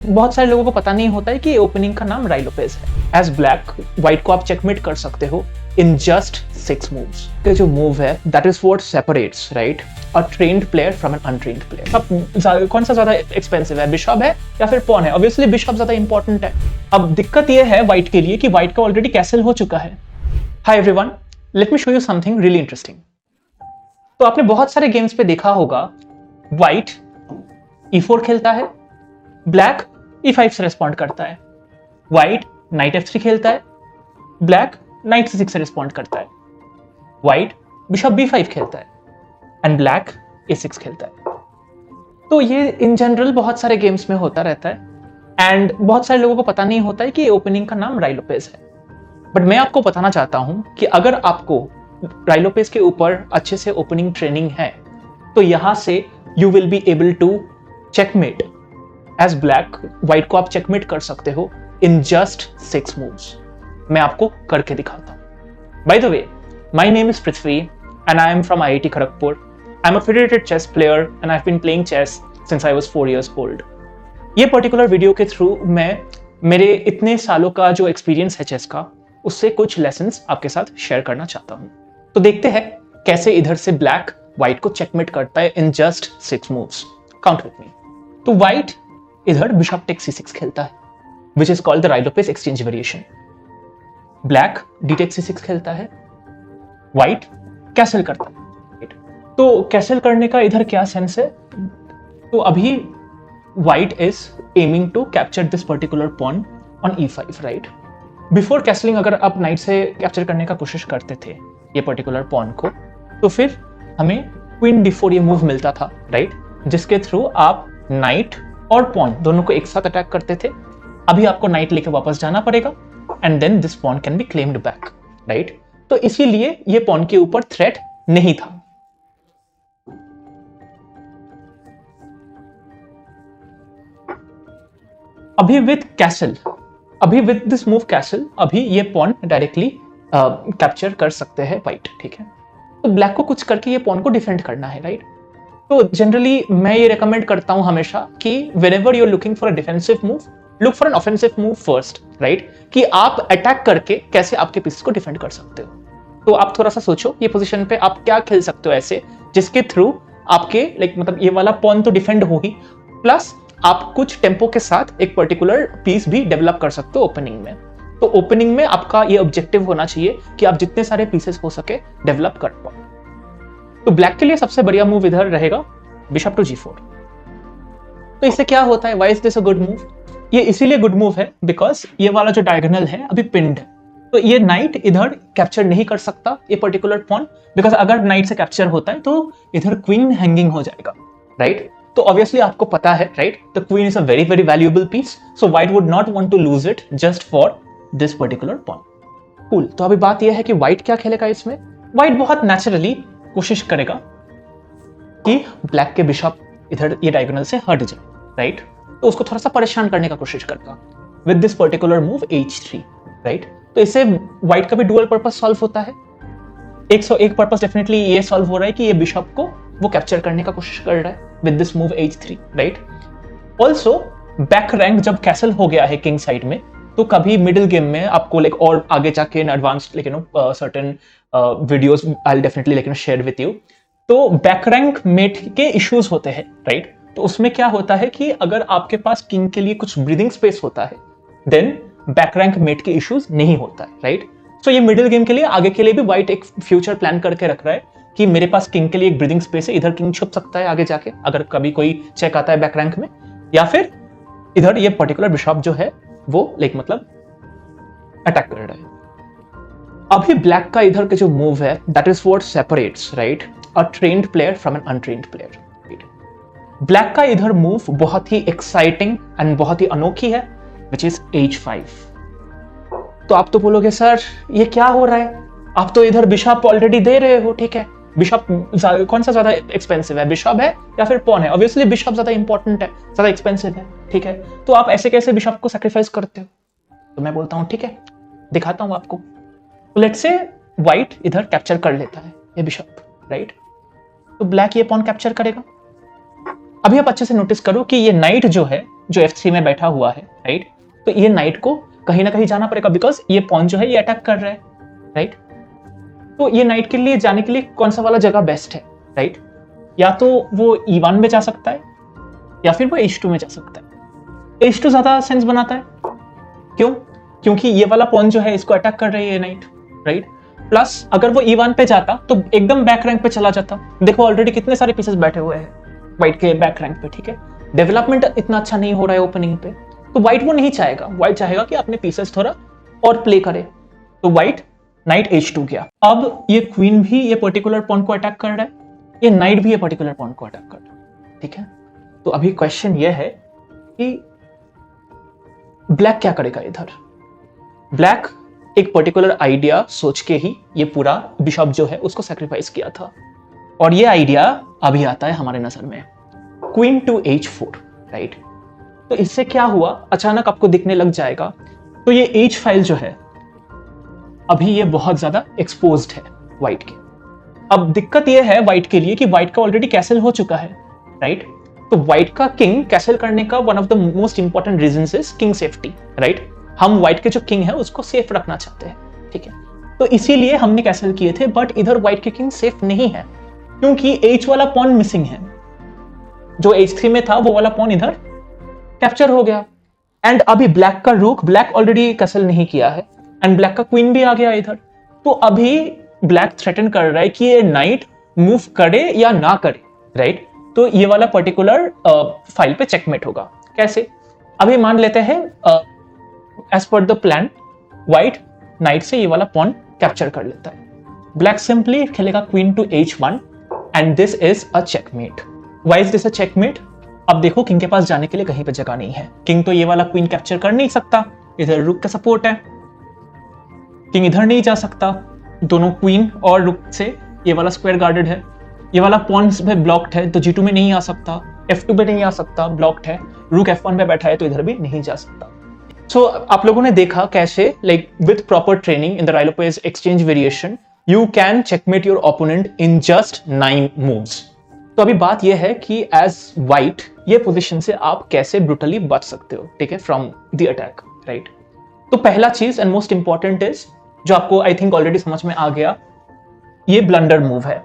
बहुत सारे लोगों को पता नहीं होता है कि ओपनिंग का नाम राय लोपेज है। एज ब्लैक व्हाइट को आप चेकमेट कर सकते हो इन जस्ट 6 मूव्स। ये जो मूव है that is what separates right a trained player from an untrained player. अब कौन सा ज्यादा एक्सपेंसिव है, बिशप है या फिर पॉन है? ऑब्वियसली बिशप ज्यादा इंपॉर्टेंट है। अब दिक्कत ये है व्हाइट के लिए कि व्हाइट का ऑलरेडी कैसल हो चुका है। Hi everyone, let me show you something really interesting. तो आपने बहुत सारे गेम्स पे देखा होगा व्हाइट e4 खेलता है, ब्लैक e5 से रिस्पॉन्ड करता है, व्हाइट नाइट f3 खेलता है, ब्लैक नाइट c6 से रिस्पॉन्ड करता है, व्हाइट बिशप b5 खेलता है एंड ब्लैक a6 खेलता है। तो ये इन जनरल बहुत सारे गेम्स में होता रहता है एंड बहुत सारे लोगों को पता नहीं होता है कि ओपनिंग का नाम राय लोपेज है। बट मैं आपको बताना चाहता हूं कि अगर आपको राय लोपेज के ऊपर अच्छे से ओपनिंग ट्रेनिंग है तो यहां से you will be able to checkmate as black. White को आप चेकमेट कर सकते हो इन जस्ट 6 मूव्स। मैं आपको करके दिखाता हूं। By the way, my name is Prithvi and I am from IIT Kharagpur. I am a federated chess player and I have been playing chess since I was 4 years old। ये particular video के through मैं मेरे इतने सालों का जो experience है chess का उससे कुछ लेसन्स आपके साथ शेयर करना चाहता हूं। तो देखते हैं कैसे इधर से ब्लैक व्हाइट को चेकमेट करता है in just 6 moves. Count with me. तो व्हाइट इधर बिशप टेक c6 खेलता है which is called the Ruy Lopez exchange variation. Black d takes c6 खेलता है, व्हाइट कैसल करता है। तो कैसल करने का इधर क्या सेंस है? तो अभी white is aiming to capture this particular pawn on e5 right. Before castling अगर आप नाइट से कैप्चर करने का कोशिश करते थे ये पर्टिकुलर पॉन को तो फिर हमें क्वीन d4 ये मूव मिलता था राइट, जिसके थ्रू आप नाइट और पॉन दोनों को एक साथ अटैक करते थे। अभी आपको नाइट लेके वापस जाना पड़ेगा and then this pawn can be claimed back right. तो इसीलिए ये पॉन के ऊपर थ्रेट नहीं था। अभी विद कैसल, अभी विद दिस मूव कैसल, अभी ये पॉन डायरेक्टली कैप्चर कर सकते हैं व्हाइट, ठीक है। तो ब्लैक को कुछ करके ये पॉन को डिफेंड करना है राइट। तो जनरली मैं ये रेकमेंड करता हूं हमेशा कि whenever you are looking for a defensive move, look for an offensive move first right, कि आप अटैक करके कैसे आपके पीसेस को डिफेंड कर सकते हो। तो आप थोड़ा सा सोचो ये पोजीशन पे आप क्या खेल सकते हो ऐसे जिसके थ्रू आपके मतलब ये वाला पॉन तो डिफेंड हो ही, प्लस आप कुछ टेम्पो के साथ एक पर्टिकुलर पीस भी डेवलप कर सकते हो ओपनिंग में। तो ओपनिंग में आपका ये ऑब्जेक्टिव होना चाहिए कि आप जितने सारे पीसेस हो सके डेवलप कर पाओ। तो ब्लैक के लिए सबसे बढ़िया मूव इधर रहेगा बिशप टू g4। तो इससे क्या होता है, why is this a good move? ये इसीलिए गुड मूव है बिकॉज ये वाला जो डायगोनल है अभी पिन्ड है, तो ये नाइट इधर कैप्चर नहीं कर सकता ये पर्टिकुलर पॉन, बिकॉज अगर नाइट से कैप्चर होता है तो इधर क्वीन हैंगिंग हो जाएगा राइट। तो ऑब्वियसली आपको पता है right, the queen is a very very valuable piece, so white would not want to lose it just for this particular pawn. Cool. तो अभी बात यह है कि व्हाइट क्या खेलेगा इसमें। व्हाइट बहुत नेचुरली कोशिश करेगा कि ब्लैक के बिशप इधर ये डायगोनल से हट जाए राइट। तो उसको थोड़ा सा परेशान करने का कोशिश करता with this particular move h3 right. तो इससे व्हाइट का भी डुअल पर्पस सॉल्व होता है। एक पर्पस डेफिनेटली ये सॉल्व हो रहा है कि ये बिशप को वो कैप्चर करने का कोशिश कर रहा है with this move h3 right. Also back rank जब कैसल हो गया है किंग साइड में तो कभी मिडिल गेम में आपको और आगे जाके in advance certain videos I will definitely share with you. तो बैक रैंक मेट के इश्यूज होते हैं राइट। तो उसमें क्या होता है कि अगर आपके पास किंग के लिए कुछ ब्रीदिंग स्पेस होता है देन बैक रैंक मेट के इश्यूज नहीं होता है राइट। सो ये मिडिल गेम के लिए आगे के लिए भी व्हाइट एक फ्यूचर प्लान करके रख रहा है कि मेरे पास किंग के लिए एक ब्रीदिंग स्पेस है, इधर किंग छुप सकता है आगे जाके अगर कभी कोई चेक आता है बैक रैंक में, या फिर इधर ये पर्टिकुलर बिशप जो है वो अटैक कर रहा है। अभी ब्लैक का इधर के जो मूव है that is what separates right a trained player from an untrained player. Black का इधर मूव बहुत ही एक्साइटिंग एंड बहुत ही अनोखी है विच इज h5। तो आप तो बोलोगे सर ये क्या हो रहा है, आप तो इधर बिशप ऑलरेडी दे रहे हो, ठीक है। बिशप कौन सा ज्यादा एक्सपेंसिव है, बिशप है या फिर पॉन है? ऑब्वियसली बिशप ज्यादा इंपॉर्टेंट है, ज्यादा एक्सपेंसिव है, ठीक है। तो आप ऐसे कैसे बिशप को सैक्रिफाइस करते हो? तो मैं बोलता हूं ठीक है दिखाता हूं आपको। तो लेट्स से व्हाइट इधर कैप्चर कर लेता है ये बिशप राइट। तो ब्लैक ये पॉन कैप्चर करेगा। अभी आप अच्छे से नोटिस करो कि ये नाइट जो है जो f3 में बैठा हुआ है, राइट, तो ये नाइट को कहीं ना कहीं जाना पड़ेगा, बिकॉज ये पॉन जो है ये अटैक कर रहा है, राइट। तो ये नाइट के लिए जाने के लिए कौन सा वाला जगह बेस्ट है, राइट, या तो वो e1 में जा सकता है या फिर वो h2 में जा सकता है। h2 ज्यादा सेंस बनाता है, क्यों? क्योंकि ये वाला पॉन जो है इसको अटैक कर रही है नाइट, राइट। प्लस अगर वो e1 पे जाता तो एकदम बैक रैंक पे चला जाता। देखो ऑलरेडी कितने सारे पीसेस बैठे हुए हैं व्हाइट के बैक रैंक पे, ठीक है। डेवलपमेंट इतना अच्छा नहीं हो रहा है ओपनिंग पे, तो व्हाइट वो नहीं चाहेगा। व्हाइट चाहेगा कि अपने पीसेस थोड़ा और प्ले करे, तो व्हाइट नाइट h2 गया। अब ये क्वीन भी ये पर्टिकुलर पॉन को अटैक कर रहा है, ये नाइट भी ये पर्टिकुलर पॉन को अटैक कर रहा है, ठीक है। तो अभी क्वेश्चन ये है कि ब्लैक क्या करेगा इधर। ब्लैक एक पर्टिकुलर आइडिया सोच के ही ये पूरा बिशप जो है उसको सैक्रिफाइस किया था, और ये आइडिया अभी आता है हमारे नजर में, क्वीन टू h4, राइट। तो इससे क्या हुआ अचानक आपको दिखने लग जाएगा। तो ये h फाइल जो है अभी ये बहुत ज्यादा एक्सपोज्ड है व्हाइट के। अब दिक्कत ये है व्हाइट के लिए कि व्हाइट का ऑलरेडी कैसल हो चुका है, राइट। तो व्हाइट का किंग कैसल करने का one of the most important reasons is king safety, right. हम व्हाइट के जो किंग है उसको सेफ रखना चाहते हैं, ठीक है। तो इसीलिए हमने कैसल किए थे, बट इधर व्हाइट के किंग सेफ नहीं है क्योंकि h वाला पॉन मिसिंग है। जो h3 में था वो वाला पॉन इधर कैप्चर हो गया। एंड अभी ब्लैक का रूक, ब्लैक ऑलरेडी कैसल नहीं किया है, एंड ब्लैक का क्वीन भी आ गया इधर। तो अभी ब्लैक थ्रेटन कर रहा है कि ये नाइट मूव करे या ना करे, राइट। तो ये वाला पर्टिकुलर फाइल पे चेकमेट होगा। कैसे? अभी मान लेते हैं as per the plan white night से ये वाला पॉन कैप्चर कर लेता है। ब्लैक सिंपली खेलेगा queen to h1 and this is a checkmate. Why is this a checkmate? अब देखो किंग के पास जाने के लिए कहीं पे जगह नहीं है। किंग तो ये वाला क्वीन कैप्चर कर नहीं सकता, इधर रुक का सपोर्ट है, किंग इधर नहीं जा सकता, दोनों क्वीन और रुक से ये वाला स्क्वायर गार्डेड है, ये वाला पॉन पे ब्लॉक्ड है तो g2 में नहीं आ सकता, f2 पे नहीं आ सकता, ब्लॉक्ड है, रुक f1 पे बैठा है तो इधर भी नहीं जा सकता। सो आप लोगों ने देखा कैसे like with proper training in the Ruy Lopez exchange variation you can checkmate your opponent in just 9 moves. तो अभी बात यह है कि एज व्हाइट ये पोजीशन से आप कैसे ब्रूटली बच सकते हो, ठीक है, फ्रॉम द अटैक, राइट। तो पहला चीज एंड मोस्ट इंपॉर्टेंट इज, जो आपको आई थिंक ऑलरेडी समझ में आ गया, ये ब्लंडर मूव है,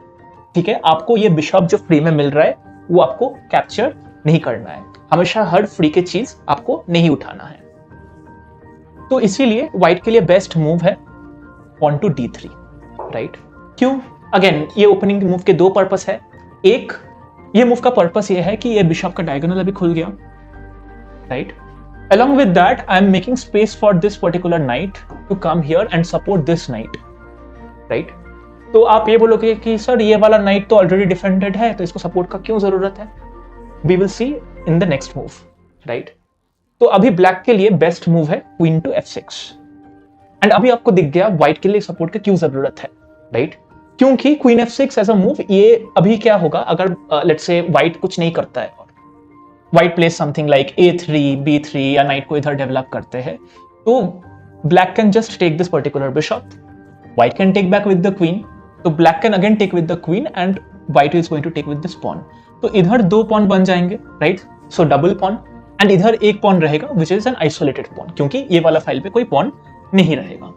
ठीक है। आपको ये बिशप जो फ्री में मिल रहा है वो आपको कैप्चर नहीं करना है, हमेशा हर फ्री की चीज आपको नहीं उठाना है। तो इसीलिए व्हाइट के लिए बेस्ट मूव है पॉन टू d3, राइट। क्यों? अगेन ये ओपनिंग मूव के दो पर्पस है। एक, ये मूव का पर्पस ये है कि ये बिशप का डायगोनल अभी खुल गया, right. Along with that, I am making space for this particular knight to come here and support this knight, right? तो आप ये बोलोगे कि सर ये वाला नाइट तो ऑलरेडी डिफेंडेड है तो इसको सपोर्ट का क्यों जरूरत है? We will see in the next move, right? तो अभी ब्लैक के लिए बेस्ट मूव है क्वीन टू f6, एंड अभी आपको दिख गया व्हाइट के लिए सपोर्ट की क्यों जरूरत है, राइट? क्योंकि queen f6 as a move, ये अभी क्या होगा अगर लेट्स से व्हाइट कुछ नहीं करता है, white place something like a3 b3 या नाइट को इधर डेवलप करते हैं, तो black can just take this particular bishop, white can take back with the queen, तो black can again take with the queen and white is going to take with this pawn. तो इधर दो pawn बन जाएंगे, right, so double pawn, and इधर एक pawn रहेगा which is an isolated pawn, क्योंकि ये वाला फाइल पे कोई पॉन नहीं रहेगा।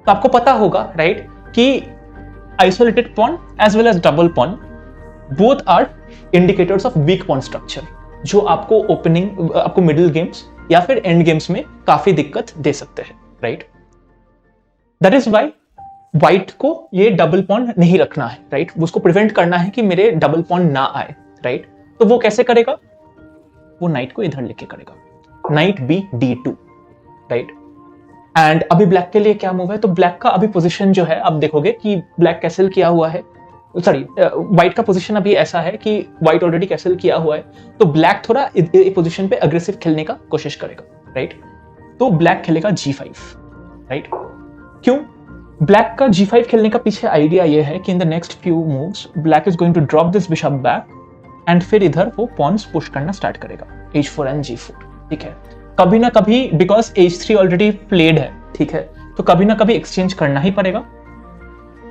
तो आपको पता होगा, राइट, कि isolated pawn as well as double pawn both are indicators of weak pawn structure, जो आपको ओपनिंग, आपको मिडिल गेम्स या फिर एंड गेम्स में काफी दिक्कत दे सकते हैं, right. That is why white को ये डबल पॉन नहीं रखना है, राइट। उसको प्रिवेंट करना है कि मेरे डबल पॉन ना आए, राइट। तो वो कैसे करेगा? वो नाइट को इधर लेके करेगा, knight b d2, right. And अभी ब्लैक के लिए क्या मूव है? तो ब्लैक का अभी पोजीशन जो है आप देखोगे कि ब्लैक कैसल किया हुआ है, सॉरी व्हाइट का पोजीशन अभी ऐसा है कि व्हाइट ऑलरेडी कैसल किया हुआ है, तो ब्लैक थोड़ा पोजीशन पे अग्रेसिव खेलने का कोशिश करेगा, राइट। तो ब्लैक खेलेगा g5, राइट। क्यों? ब्लैक का g5 खेलने का पीछे आइडिया ये है कि in the next few moves black is going to drop this bishop back and फिर इधर वो पॉन्स पुश करना स्टार्ट करेगा, h4 एंड g4, ठीक है। कभी ना कभी, बिकॉज h3 ऑलरेडी प्लेड है, ठीक है, तो कभी ना कभी एक्सचेंज करना ही पड़ेगा।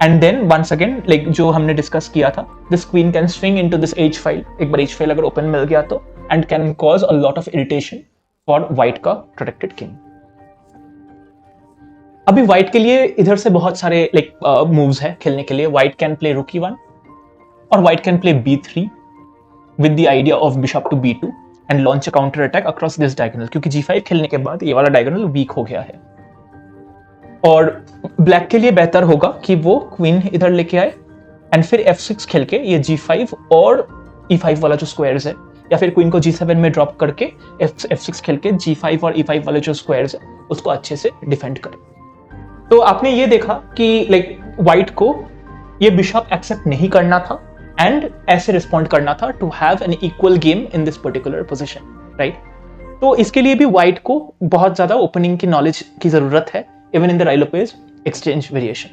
And then once again, like जो हमने डिस्कस किया था, this queen can swing into this h file, एक बार h फाइल अगर ओपन मिल गया तो, and can cause a lot of irritation for white का प्रोटेक्टेड किंग। अभी व्हाइट के लिए इधर से बहुत सारे मूव्स है खेलने के लिए। White can play rook E1 और white can play B3 with the idea of bishop to B2 and launch a counter attack across this diagonal, क्योंकि G5 खेलने के बाद ये वाला डायगोनल वीक हो गया है। और ब्लैक के लिए बेहतर होगा कि वो क्वीन इधर लेके आए एंड फिर F6 खेल के ये G5 और E5 वाला जो स्क्वायर्स है, या फिर क्वीन को G7 में ड्रॉप करके F6 खेल के G5 और E5 वाले जो स्क्वायर्स है उसको अच्छे से डिफेंड करे। तो आपने ये देखा कि व्हाइट को ये बिशप एक्सेप्ट नहीं करना था एंड ऐसे रिस्पॉन्ड करना था to have an equal game in this particular position, right. तो इसके लिए भी व्हाइट को बहुत ज्यादा ओपनिंग की नॉलेज की जरूरत है, even in the Ruy Lopez exchange variation.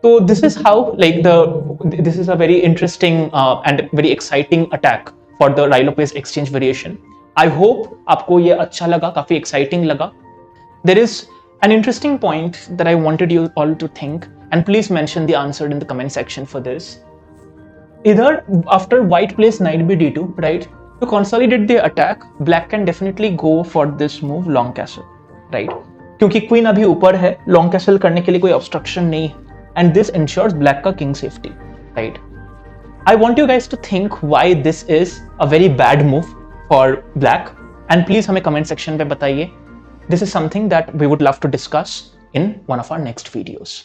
तो this is how this is a very interesting and very exciting attack for the Ruy Lopez exchange variation. I hope आपको ये अच्छा लगा, काफी एक्साइटिंग लगा। There is an interesting point that I wanted you all to think, and please mention the answer in the comment section for this. Either after white plays knight b d2, right, to consolidate the attack, black can definitely go for this move long castle, right, क्योंकि queen अभी ऊपर है, long castle करने के लिए कोई obstruction नहीं है, and this ensures black का king safety, right. I want you guys to think why this is a very bad move for black, and please हमें comment section पे बताइए. This is something that we would love to discuss in one of our next videos.